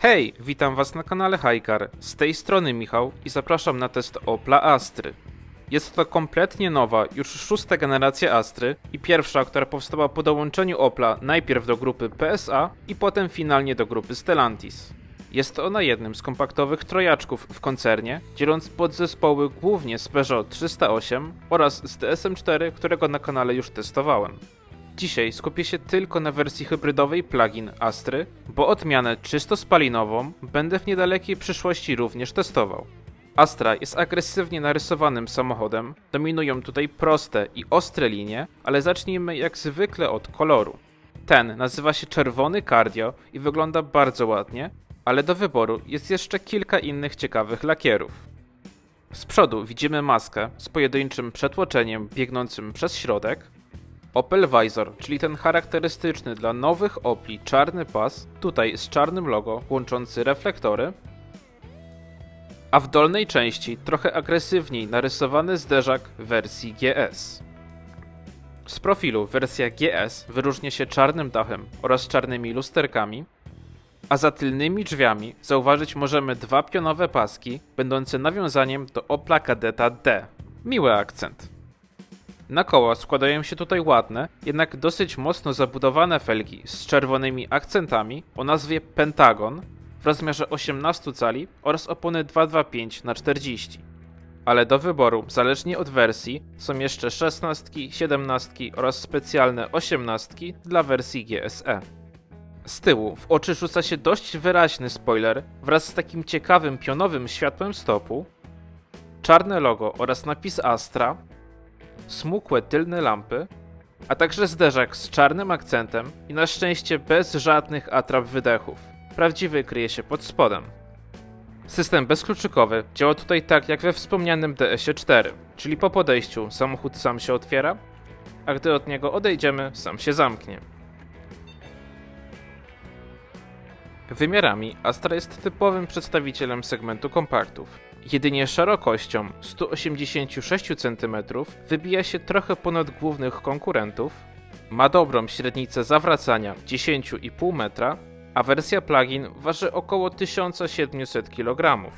Hej, witam was na kanale Hajkar. Z tej strony Michał i zapraszam na test Opla Astry. Jest to kompletnie nowa, już szósta generacja Astry i pierwsza, która powstała po dołączeniu Opla najpierw do grupy PSA i potem finalnie do grupy Stellantis. Jest ona jednym z kompaktowych trojaczków w koncernie, dzieląc podzespoły głównie z Peugeot 308 oraz z DSM-4, którego na kanale już testowałem. Dzisiaj skupię się tylko na wersji hybrydowej plug-in Astry, bo odmianę czysto spalinową będę w niedalekiej przyszłości również testował. Astra jest agresywnie narysowanym samochodem, dominują tutaj proste i ostre linie, ale zacznijmy jak zwykle od koloru. Ten nazywa się czerwony Cardio i wygląda bardzo ładnie, ale do wyboru jest jeszcze kilka innych ciekawych lakierów. Z przodu widzimy maskę z pojedynczym przetłoczeniem biegnącym przez środek, Opel Vizor, czyli ten charakterystyczny dla nowych Opli czarny pas, tutaj z czarnym logo łączący reflektory, a w dolnej części trochę agresywniej narysowany zderzak wersji GS. Z profilu wersja GS wyróżnia się czarnym dachem oraz czarnymi lusterkami, a za tylnymi drzwiami zauważyć możemy dwa pionowe paski, będące nawiązaniem do Opla Kadetta D. Miły akcent. Na koła składają się tutaj ładne, jednak dosyć mocno zabudowane felgi z czerwonymi akcentami o nazwie Pentagon w rozmiarze 18 cali oraz opony 225/40. Ale do wyboru, zależnie od wersji, są jeszcze 16, 17 oraz specjalne 18 dla wersji GSE. Z tyłu w oczy rzuca się dość wyraźny spoiler wraz z takim ciekawym pionowym światłem stopu, czarne logo oraz napis Astra, smukłe tylne lampy, a także zderzak z czarnym akcentem i na szczęście bez żadnych atrap wydechów. Prawdziwy kryje się pod spodem. System bezkluczykowy działa tutaj tak jak we wspomnianym DS-ie 4, czyli po podejściu samochód sam się otwiera, a gdy od niego odejdziemy, sam się zamknie. Wymiarami Astra jest typowym przedstawicielem segmentu kompaktów. Jedynie szerokością 186 cm wybija się trochę ponad głównych konkurentów, ma dobrą średnicę zawracania 10,5 metra, a wersja plug-in waży około 1700 kg.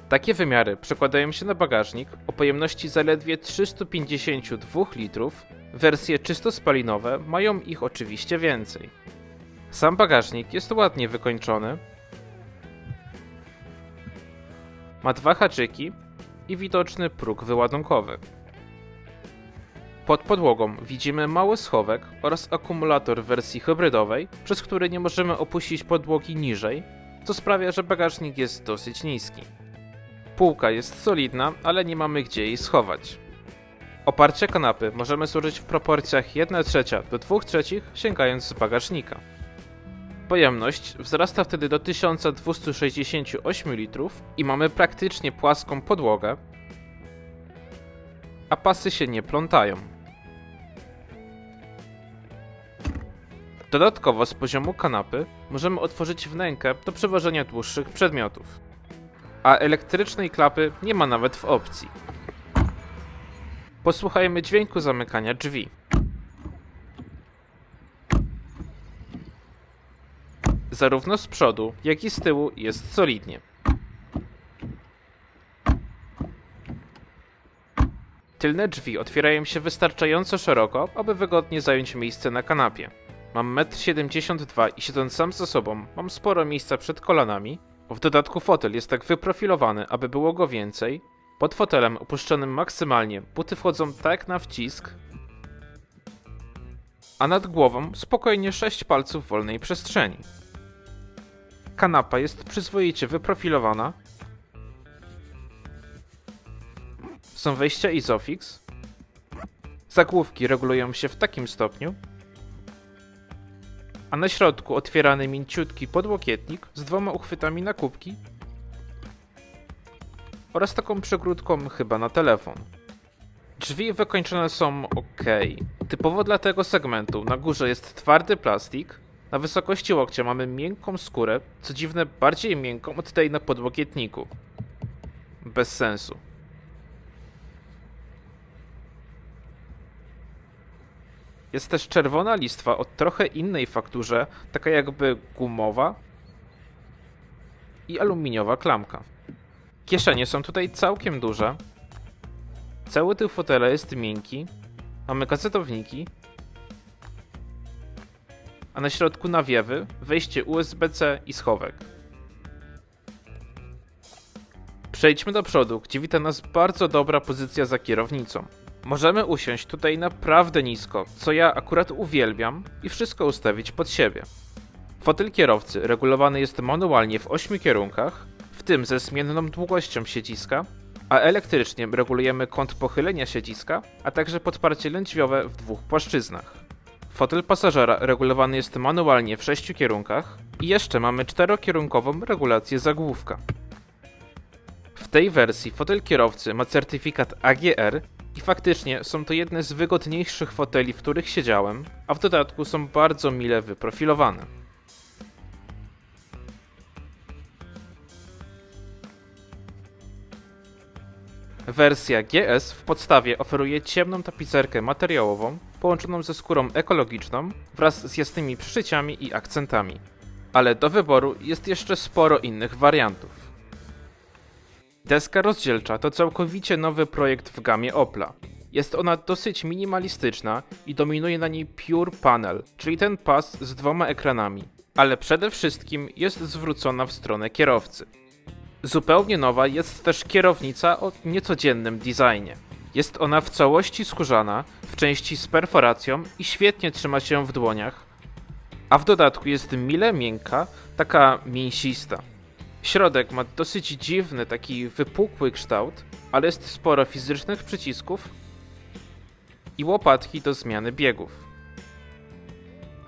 Takie wymiary przekładają się na bagażnik o pojemności zaledwie 352 litrów, wersje czysto spalinowe mają ich oczywiście więcej. Sam bagażnik jest ładnie wykończony, ma dwa haczyki i widoczny próg wyładunkowy. Pod podłogą widzimy mały schowek oraz akumulator w wersji hybrydowej, przez który nie możemy opuścić podłogi niżej, co sprawia, że bagażnik jest dosyć niski. Półka jest solidna, ale nie mamy gdzie jej schować. Oparcie kanapy możemy zużyć w proporcjach 1/3 do 2/3, sięgając z bagażnika. Pojemność wzrasta wtedy do 1268 litrów i mamy praktycznie płaską podłogę, a pasy się nie plątają. Dodatkowo z poziomu kanapy możemy otworzyć wnękę do przewożenia dłuższych przedmiotów, a elektrycznej klapy nie ma nawet w opcji. Posłuchajmy dźwięku zamykania drzwi. Zarówno z przodu, jak i z tyłu jest solidnie. Tylne drzwi otwierają się wystarczająco szeroko, aby wygodnie zająć miejsce na kanapie. Mam 1,72 m i siedząc sam ze sobą, mam sporo miejsca przed kolanami. W dodatku fotel jest tak wyprofilowany, aby było go więcej. Pod fotelem opuszczonym maksymalnie buty wchodzą tak na wcisk, a nad głową spokojnie 6 palców wolnej przestrzeni. Kanapa jest przyzwoicie wyprofilowana. Są wejścia Isofix. Zagłówki regulują się w takim stopniu, a na środku otwierany mięciutki podłokietnik z dwoma uchwytami na kubki oraz taką przegródką chyba na telefon. Drzwi wykończone są ok. Typowo dla tego segmentu na górze jest twardy plastik, na wysokości łokcia mamy miękką skórę, co dziwne bardziej miękką od tej na podłokietniku. Bez sensu. Jest też czerwona listwa o trochę innej fakturze, taka jakby gumowa i aluminiowa klamka. Kieszenie są tutaj całkiem duże. Cały tył fotela jest miękki. Mamy gazetowniki. A na środku nawiewy, wejście USB-C i schowek. Przejdźmy do przodu, gdzie wita nas bardzo dobra pozycja za kierownicą. Możemy usiąść tutaj naprawdę nisko, co ja akurat uwielbiam, i wszystko ustawić pod siebie. Fotel kierowcy regulowany jest manualnie w 8 kierunkach, w tym ze zmienną długością siedziska, a elektrycznie regulujemy kąt pochylenia siedziska, a także podparcie lędźwiowe w 2 płaszczyznach. Fotel pasażera regulowany jest manualnie w 6 kierunkach i jeszcze mamy 4-kierunkową regulację zagłówka. W tej wersji fotel kierowcy ma certyfikat AGR i faktycznie są to jedne z wygodniejszych foteli, w których siedziałem, a w dodatku są bardzo mile wyprofilowane. Wersja GS w podstawie oferuje ciemną tapicerkę materiałową połączoną ze skórą ekologiczną wraz z jasnymi przyszyciami i akcentami. Ale do wyboru jest jeszcze sporo innych wariantów. Deska rozdzielcza to całkowicie nowy projekt w gamie Opla. Jest ona dosyć minimalistyczna i dominuje na niej Pure Panel, czyli ten pas z 2 ekranami, ale przede wszystkim jest zwrócona w stronę kierowcy. Zupełnie nowa jest też kierownica o niecodziennym designie. Jest ona w całości skórzana, w części z perforacją i świetnie trzyma się w dłoniach, a w dodatku jest mile miękka, taka mięsista. Środek ma dosyć dziwny, taki wypukły kształt, ale jest sporo fizycznych przycisków i łopatki do zmiany biegów.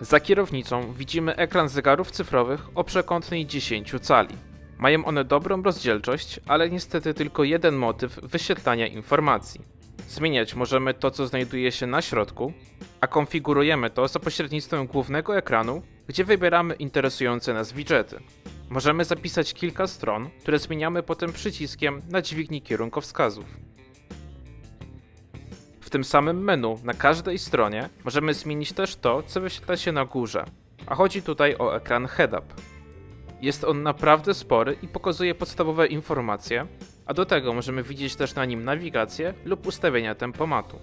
Za kierownicą widzimy ekran zegarów cyfrowych o przekątnej 10 cali. Mają one dobrą rozdzielczość, ale niestety tylko jeden motyw wyświetlania informacji. Zmieniać możemy to, co znajduje się na środku, a konfigurujemy to za pośrednictwem głównego ekranu, gdzie wybieramy interesujące nas widżety. Możemy zapisać kilka stron, które zmieniamy potem przyciskiem na dźwigni kierunkowskazów. W tym samym menu na każdej stronie możemy zmienić też to, co wyświetla się na górze, a chodzi tutaj o ekran head-up. Jest on naprawdę spory i pokazuje podstawowe informacje, a do tego możemy widzieć też na nim nawigację lub ustawienia tempomatu.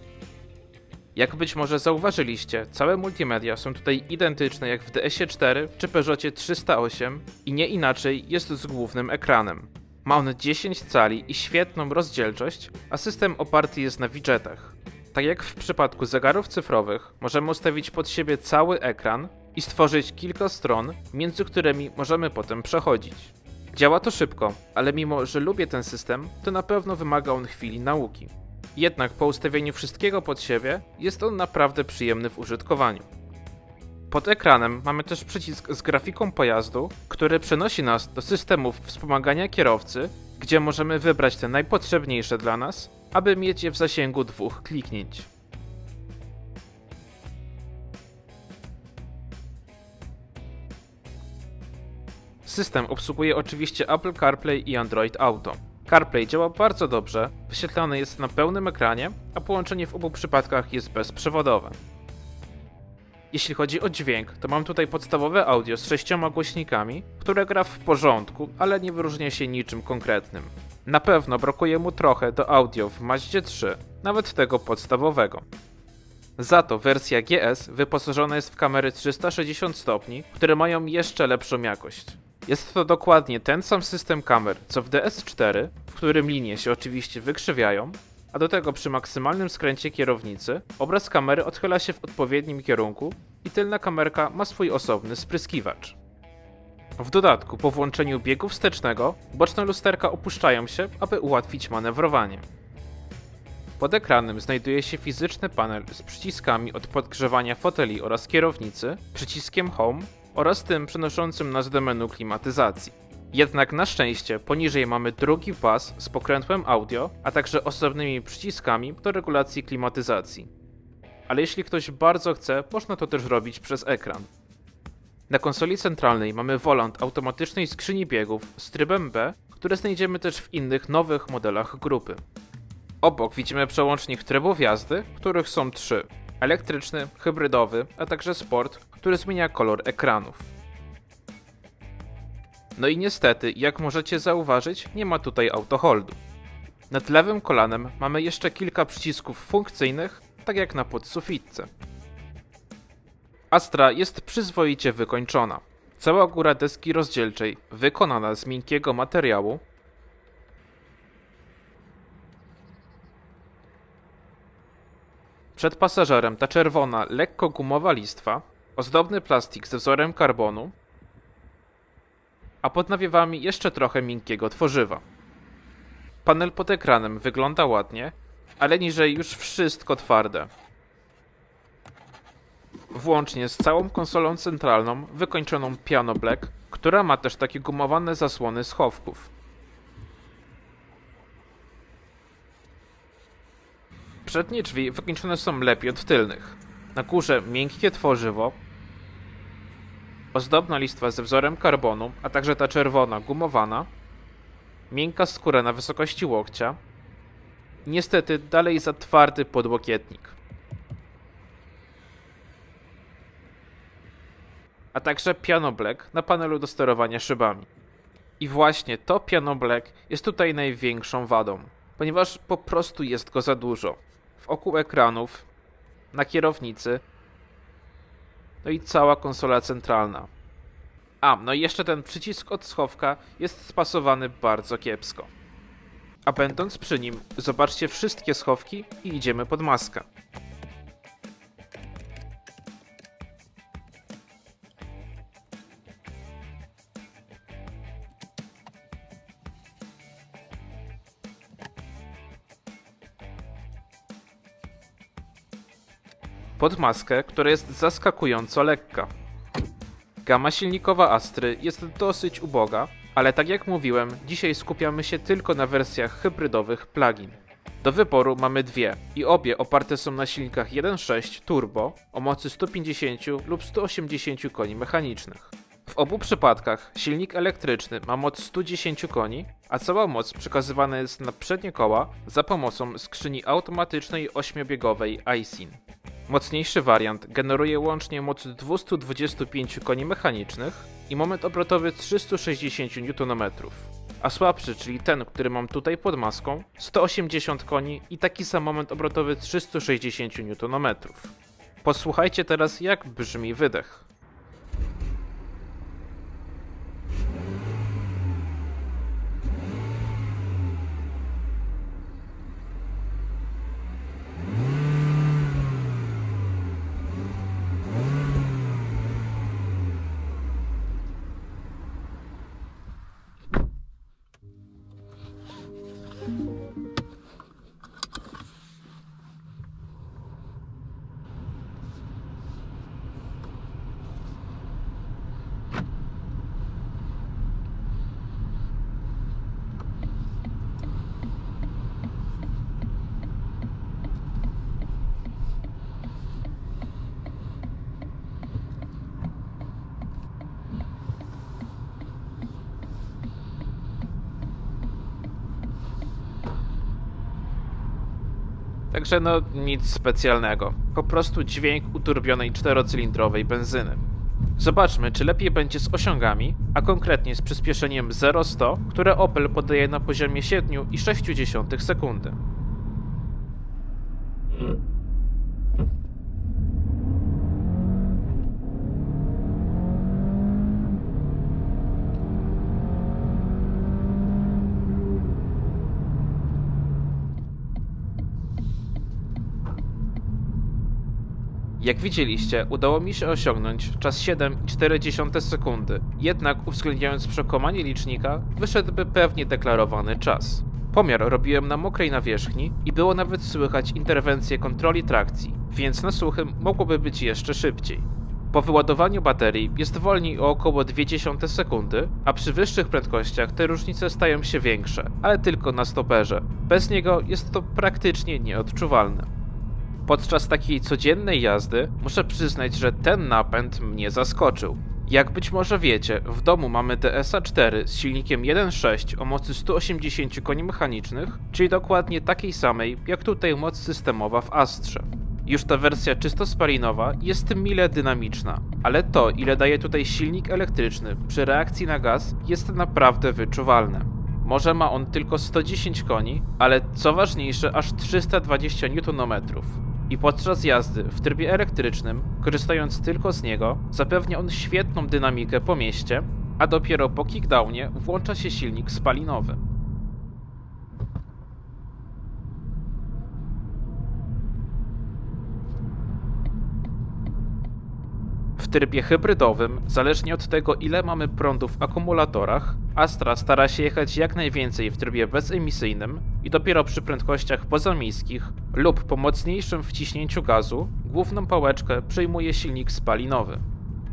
Jak być może zauważyliście, całe multimedia są tutaj identyczne jak w DS-ie 4 czy Peugeotie 308 i nie inaczej jest z głównym ekranem. Ma on 10 cali i świetną rozdzielczość, a system oparty jest na widżetach. Tak jak w przypadku zegarów cyfrowych, możemy ustawić pod siebie cały ekran i stworzyć kilka stron, między którymi możemy potem przechodzić. Działa to szybko, ale mimo że lubię ten system, to na pewno wymaga on chwili nauki. Jednak po ustawieniu wszystkiego pod siebie, jest on naprawdę przyjemny w użytkowaniu. Pod ekranem mamy też przycisk z grafiką pojazdu, który przenosi nas do systemów wspomagania kierowcy, gdzie możemy wybrać te najpotrzebniejsze dla nas, aby mieć je w zasięgu 2 kliknięć. System obsługuje oczywiście Apple CarPlay i Android Auto. CarPlay działa bardzo dobrze, wyświetlany jest na pełnym ekranie, a połączenie w obu przypadkach jest bezprzewodowe. Jeśli chodzi o dźwięk, to mam tutaj podstawowe audio z 6 głośnikami, które gra w porządku, ale nie wyróżnia się niczym konkretnym. Na pewno brakuje mu trochę do audio w Mazdzie 3, nawet tego podstawowego. Za to wersja GS wyposażona jest w kamery 360 stopni, które mają jeszcze lepszą jakość. Jest to dokładnie ten sam system kamer co w DS4, w którym linie się oczywiście wykrzywiają, a do tego przy maksymalnym skręcie kierownicy obraz kamery odchyla się w odpowiednim kierunku i tylna kamerka ma swój osobny spryskiwacz. W dodatku po włączeniu biegu wstecznego boczne lusterka opuszczają się, aby ułatwić manewrowanie. Pod ekranem znajduje się fizyczny panel z przyciskami od podgrzewania foteli oraz kierownicy, przyciskiem Home oraz tym przenoszącym nas do menu klimatyzacji. Jednak na szczęście poniżej mamy drugi pas z pokrętłem audio, a także osobnymi przyciskami do regulacji klimatyzacji. Ale jeśli ktoś bardzo chce, można to też robić przez ekran. Na konsoli centralnej mamy wolant automatycznej skrzyni biegów z trybem B, które znajdziemy też w innych nowych modelach grupy. Obok widzimy przełącznik trybów jazdy, których są 3. elektryczny, hybrydowy, a także sport, który zmienia kolor ekranów. No i niestety, jak możecie zauważyć, nie ma tutaj autoholdu. Nad lewym kolanem mamy jeszcze kilka przycisków funkcyjnych, tak jak na podsufitce. Astra jest przyzwoicie wykończona. Cała góra deski rozdzielczej wykonana z miękkiego materiału. Przed pasażerem ta czerwona, lekko gumowa listwa, ozdobny plastik ze wzorem karbonu, a pod nawiewami jeszcze trochę miękkiego tworzywa. Panel pod ekranem wygląda ładnie, ale niżej już wszystko twarde. Włącznie z całą konsolą centralną wykończoną Piano Black, która ma też takie gumowane zasłony schowków. Przednie drzwi wykończone są lepiej od tylnych. Na górze miękkie tworzywo, ozdobna listwa ze wzorem karbonu, a także ta czerwona gumowana, miękka skóra na wysokości łokcia, niestety dalej za twardy podłokietnik. A także Piano Black na panelu do sterowania szybami. I właśnie to Piano Black jest tutaj największą wadą, ponieważ po prostu jest go za dużo. Wokół ekranów, na kierownicy, no i cała konsola centralna. No i jeszcze ten przycisk od schowka jest spasowany bardzo kiepsko. A będąc przy nim, zobaczcie wszystkie schowki i idziemy pod maskę. Pod maskę, która jest zaskakująco lekka. Gama silnikowa Astry jest dosyć uboga, ale tak jak mówiłem, dzisiaj skupiamy się tylko na wersjach hybrydowych plug-in. Do wyboru mamy dwie i obie oparte są na silnikach 1.6 turbo o mocy 150 lub 180 koni mechanicznych. W obu przypadkach silnik elektryczny ma moc 110 koni, a cała moc przekazywana jest na przednie koła za pomocą skrzyni automatycznej 8-biegowej iSyn. Mocniejszy wariant generuje łącznie moc 225 koni mechanicznych i moment obrotowy 360 Nm, a słabszy, czyli ten, który mam tutaj pod maską, 180 koni i taki sam moment obrotowy 360 Nm. Posłuchajcie teraz, jak brzmi wydech. Także nic specjalnego, po prostu dźwięk uturbionej 4-cylindrowej benzyny. Zobaczmy, czy lepiej będzie z osiągami, a konkretnie z przyspieszeniem 0-100, które Opel podaje na poziomie 7,6 sekundy. Jak widzieliście, udało mi się osiągnąć czas 7,4 sekundy, jednak uwzględniając przekomanie licznika, wyszedłby pewnie deklarowany czas. Pomiar robiłem na mokrej nawierzchni i było nawet słychać interwencję kontroli trakcji, więc na suchym mogłoby być jeszcze szybciej. Po wyładowaniu baterii jest wolniej o około 0,2 sekundy, a przy wyższych prędkościach te różnice stają się większe, ale tylko na stoperze. Bez niego jest to praktycznie nieodczuwalne. Podczas takiej codziennej jazdy muszę przyznać, że ten napęd mnie zaskoczył. Jak być może wiecie, w domu mamy DSa 4 z silnikiem 1.6 o mocy 180 koni mechanicznych, czyli dokładnie takiej samej jak tutaj moc systemowa w Astrze. Już ta wersja czysto spalinowa jest mile dynamiczna, ale to, ile daje tutaj silnik elektryczny przy reakcji na gaz, jest naprawdę wyczuwalne. Może ma on tylko 110 koni, ale co ważniejsze aż 320 Nm. I podczas jazdy w trybie elektrycznym, korzystając tylko z niego, zapewnia on świetną dynamikę po mieście, a dopiero po kickdownie włącza się silnik spalinowy. W trybie hybrydowym, zależnie od tego, ile mamy prądu w akumulatorach, Astra stara się jechać jak najwięcej w trybie bezemisyjnym i dopiero przy prędkościach pozamiejskich lub po mocniejszym wciśnięciu gazu główną pałeczkę przejmuje silnik spalinowy.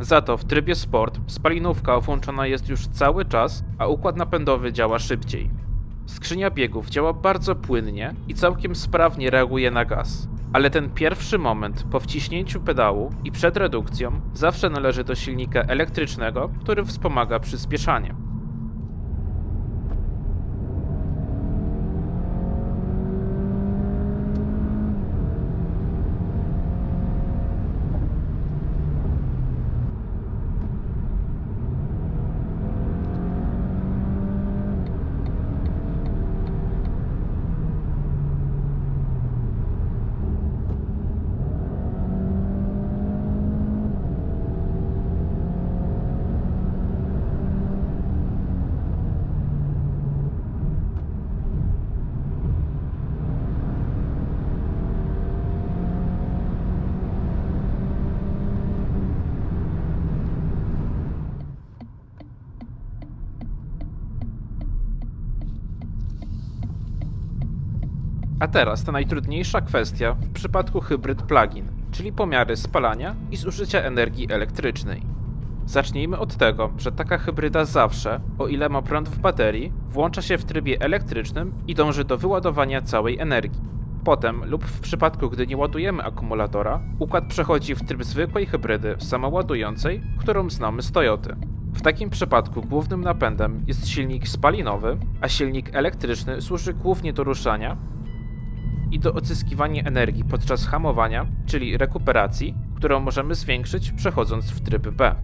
Za to w trybie sport spalinówka włączona jest już cały czas, a układ napędowy działa szybciej. Skrzynia biegów działa bardzo płynnie i całkiem sprawnie reaguje na gaz. Ale ten pierwszy moment po wciśnięciu pedału i przed redukcją zawsze należy do silnika elektrycznego, który wspomaga przyspieszanie. A teraz ta najtrudniejsza kwestia w przypadku hybryd plug-in, czyli pomiary spalania i zużycia energii elektrycznej. Zacznijmy od tego, że taka hybryda zawsze, o ile ma prąd w baterii, włącza się w trybie elektrycznym i dąży do wyładowania całej energii. Potem, lub w przypadku gdy nie ładujemy akumulatora, układ przechodzi w tryb zwykłej hybrydy samoładującej, którą znamy z Toyoty. W takim przypadku głównym napędem jest silnik spalinowy, a silnik elektryczny służy głównie do ruszania i do odzyskiwania energii podczas hamowania, czyli rekuperacji, którą możemy zwiększyć przechodząc w tryb B.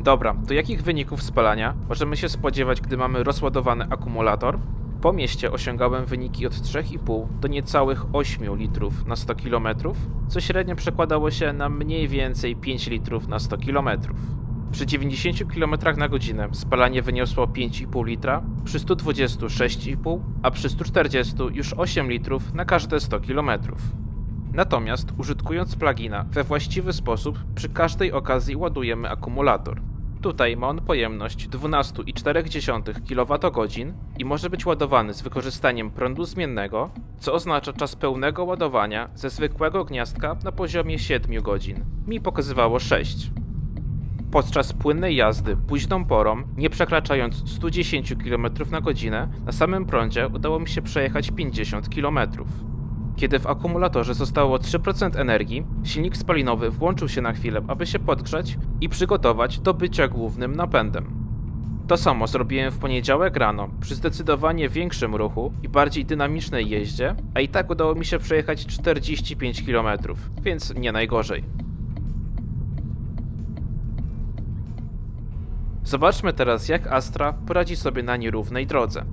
Dobra, to jakich wyników spalania możemy się spodziewać, gdy mamy rozładowany akumulator? Po mieście osiągałem wyniki od 3,5 do niecałych 8 litrów na 100 km, co średnio przekładało się na mniej więcej 5 litrów na 100 km. Przy 90 km na godzinę spalanie wyniosło 5,5 litra, przy 120 6,5, a przy 140 już 8 litrów na każde 100 km. Natomiast użytkując plugina we właściwy sposób, przy każdej okazji ładujemy akumulator. Tutaj ma on pojemność 12,4 kWh i może być ładowany z wykorzystaniem prądu zmiennego, co oznacza czas pełnego ładowania ze zwykłego gniazdka na poziomie 7 godzin. Mi pokazywało 6. Podczas płynnej jazdy późną porą, nie przekraczając 110 km na godzinę, na samym prądzie udało mi się przejechać 50 km. Kiedy w akumulatorze zostało 3% energii, silnik spalinowy włączył się na chwilę, aby się podgrzać i przygotować do bycia głównym napędem. To samo zrobiłem w poniedziałek rano, przy zdecydowanie większym ruchu i bardziej dynamicznej jeździe, a i tak udało mi się przejechać 45 km, więc nie najgorzej. Zobaczmy teraz, jak Astra poradzi sobie na nierównej drodze.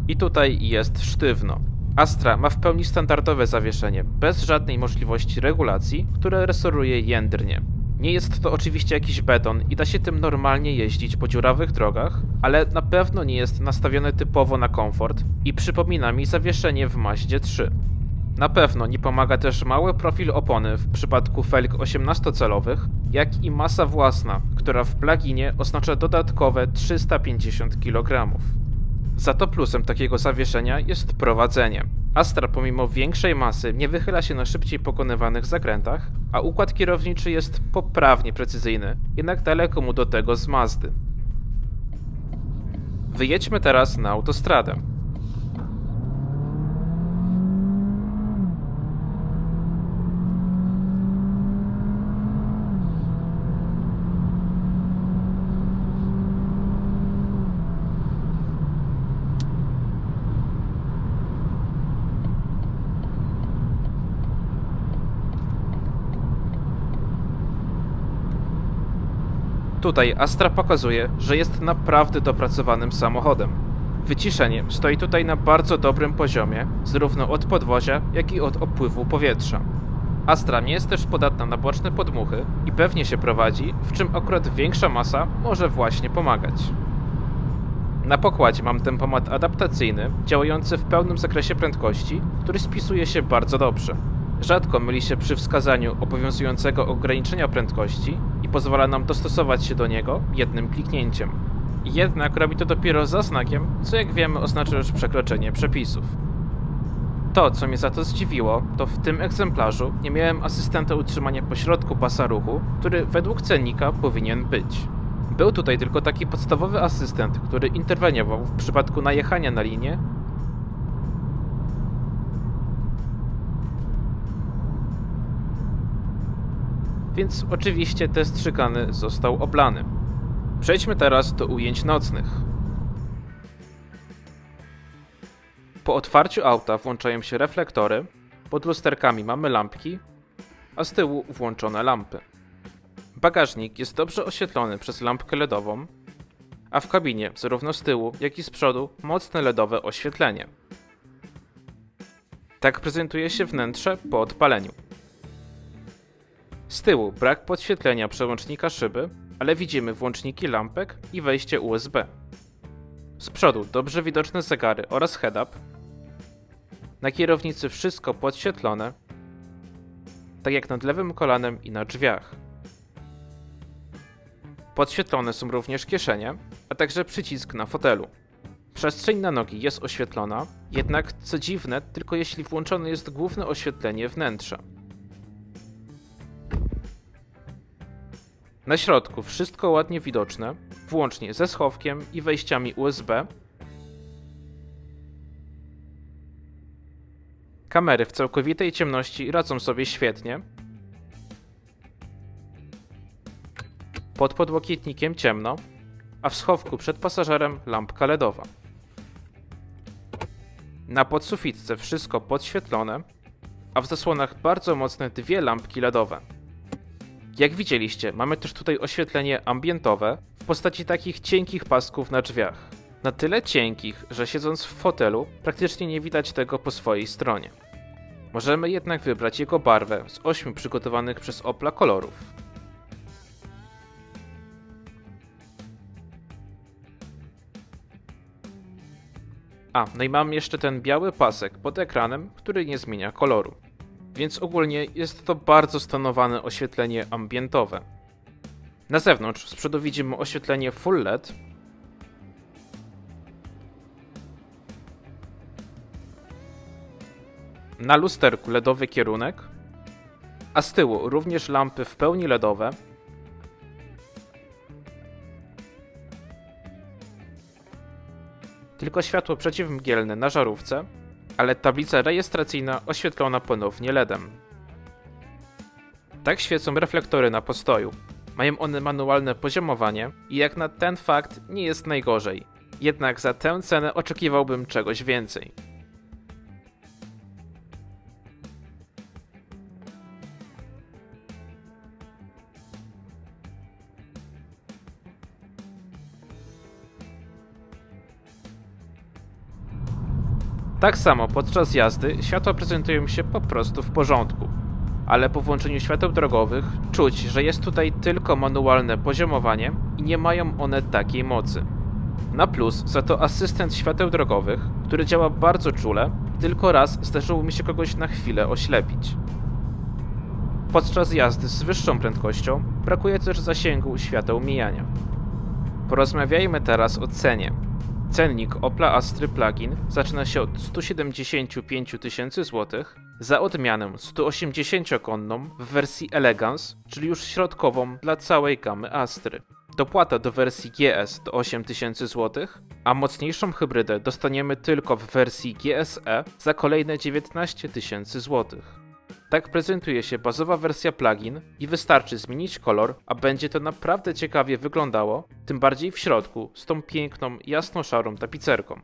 I tutaj jest sztywno. Astra ma w pełni standardowe zawieszenie, bez żadnej możliwości regulacji, które resoruje jędrnie. Nie jest to oczywiście jakiś beton i da się tym normalnie jeździć po dziurawych drogach, ale na pewno nie jest nastawione typowo na komfort i przypomina mi zawieszenie w Mazdzie 3. Na pewno nie pomaga też mały profil opony w przypadku felg 18-calowych, jak i masa własna, która w pluginie oznacza dodatkowe 350 kg. Za to plusem takiego zawieszenia jest prowadzenie. Astra pomimo większej masy nie wychyla się na szybciej pokonywanych zakrętach, a układ kierowniczy jest poprawnie precyzyjny, jednak daleko mu do tego z Mazdy. Wyjedźmy teraz na autostradę. Tutaj Astra pokazuje, że jest naprawdę dopracowanym samochodem. Wyciszenie stoi tutaj na bardzo dobrym poziomie, zarówno od podwozia, jak i od opływu powietrza. Astra nie jest też podatna na boczne podmuchy i pewnie się prowadzi, w czym akurat większa masa może właśnie pomagać. Na pokładzie mam tempomat adaptacyjny, działający w pełnym zakresie prędkości, który spisuje się bardzo dobrze. Rzadko myli się przy wskazaniu obowiązującego ograniczenia prędkości i pozwala nam dostosować się do niego jednym kliknięciem. Jednak robi to dopiero za znakiem, co jak wiemy oznacza już przekroczenie przepisów. To, co mnie za to zdziwiło, to w tym egzemplarzu nie miałem asystenta utrzymania pośrodku pasa ruchu, który według cennika powinien być. Był tutaj tylko taki podstawowy asystent, który interweniował w przypadku najechania na linię, więc oczywiście test szykany został oblany. Przejdźmy teraz do ujęć nocnych. Po otwarciu auta włączają się reflektory, pod lusterkami mamy lampki, a z tyłu włączone lampy. Bagażnik jest dobrze oświetlony przez lampkę LEDową, a w kabinie zarówno z tyłu, jak i z przodu mocne LEDowe oświetlenie. Tak prezentuje się wnętrze po odpaleniu. Z tyłu brak podświetlenia przełącznika szyby, ale widzimy włączniki lampek i wejście USB. Z przodu dobrze widoczne zegary oraz head-up. Na kierownicy wszystko podświetlone, tak jak nad lewym kolanem i na drzwiach. Podświetlone są również kieszenie, a także przycisk na fotelu. Przestrzeń na nogi jest oświetlona, jednak co dziwne, tylko jeśli włączone jest główne oświetlenie wnętrza. Na środku wszystko ładnie widoczne, włącznie ze schowkiem i wejściami USB. Kamery w całkowitej ciemności radzą sobie świetnie. Pod podłokietnikiem ciemno, a w schowku przed pasażerem lampka LEDowa. Na podsufitce wszystko podświetlone, a w zasłonach bardzo mocne dwie lampki LEDowe. Jak widzieliście, mamy też tutaj oświetlenie ambientowe w postaci takich cienkich pasków na drzwiach. Na tyle cienkich, że siedząc w fotelu praktycznie nie widać tego po swojej stronie. Możemy jednak wybrać jego barwę z 8 przygotowanych przez Opla kolorów. No i mam jeszcze ten biały pasek pod ekranem, który nie zmienia koloru. Więc ogólnie jest to bardzo stonowane oświetlenie ambientowe. Na zewnątrz z przodu widzimy oświetlenie full LED. Na lusterku LEDowy kierunek, a z tyłu również lampy w pełni LEDowe. Tylko światło przeciwmgielne na żarówce, ale tablica rejestracyjna oświetlona ponownie LEDem. Tak świecą reflektory na postoju. Mają one manualne poziomowanie i jak na ten fakt nie jest najgorzej. Jednak za tę cenę oczekiwałbym czegoś więcej. Tak samo podczas jazdy światła prezentują się po prostu w porządku, ale po włączeniu świateł drogowych czuć, że jest tutaj tylko manualne poziomowanie i nie mają one takiej mocy. Na plus za to asystent świateł drogowych, który działa bardzo czule, tylko raz zdarzyło mi się kogoś na chwilę oślepić. Podczas jazdy z wyższą prędkością brakuje też zasięgu świateł mijania. Porozmawiajmy teraz o cenie. Cennik Opla Astry Plug-in zaczyna się od 175 000 złotych, za odmianę 180-konną w wersji Elegance, czyli już środkową dla całej gamy Astry. Dopłata do wersji GS to 8000 zł, a mocniejszą hybrydę dostaniemy tylko w wersji GSE za kolejne 19 000 zł. Tak prezentuje się bazowa wersja plugin i wystarczy zmienić kolor, a będzie to naprawdę ciekawie wyglądało, tym bardziej w środku z tą piękną, jasno-szarą tapicerką.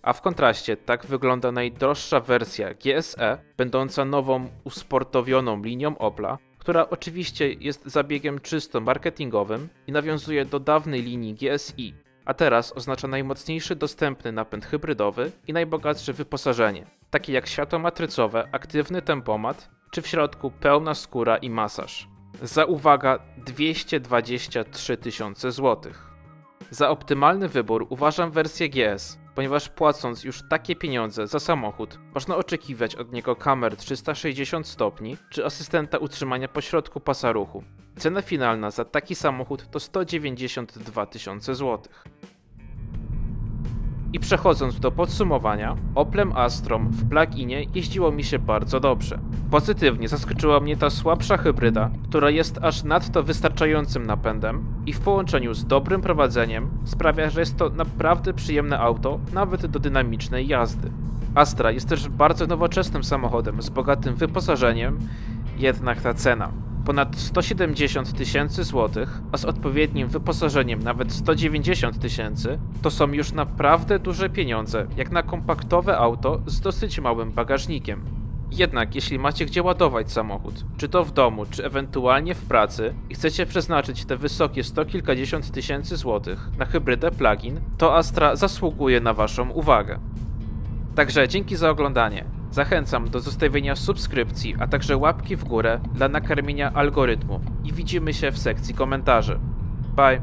A w kontraście tak wygląda najdroższa wersja GSE, będąca nową, usportowioną linią Opla, która oczywiście jest zabiegiem czysto marketingowym i nawiązuje do dawnej linii GSI, a teraz oznacza najmocniejszy dostępny napęd hybrydowy i najbogatsze wyposażenie, takie jak światło matrycowe, aktywny tempomat, czy w środku pełna skóra i masaż. Za uwaga 223 000 zł. Za optymalny wybór uważam wersję GS, ponieważ płacąc już takie pieniądze za samochód, można oczekiwać od niego kamer 360 stopni czy asystenta utrzymania pośrodku pasa ruchu. Cena finalna za taki samochód to 192 000 zł. I przechodząc do podsumowania, Oplem Astrą w plug-inie jeździło mi się bardzo dobrze. Pozytywnie zaskoczyła mnie ta słabsza hybryda, która jest aż nadto wystarczającym napędem i w połączeniu z dobrym prowadzeniem sprawia, że jest to naprawdę przyjemne auto, nawet do dynamicznej jazdy. Astra jest też bardzo nowoczesnym samochodem z bogatym wyposażeniem, jednak ta cena. Ponad 170 000 zł, a z odpowiednim wyposażeniem nawet 190 000, to są już naprawdę duże pieniądze, jak na kompaktowe auto z dosyć małym bagażnikiem. Jednak jeśli macie gdzie ładować samochód, czy to w domu, czy ewentualnie w pracy i chcecie przeznaczyć te wysokie 100 kilkadziesiąt tysięcy złotych na hybrydę plug-in, to Astra zasługuje na waszą uwagę. Także dzięki za oglądanie. Zachęcam do zostawienia subskrypcji, a także łapki w górę dla nakarmienia algorytmu i widzimy się w sekcji komentarzy. Bye!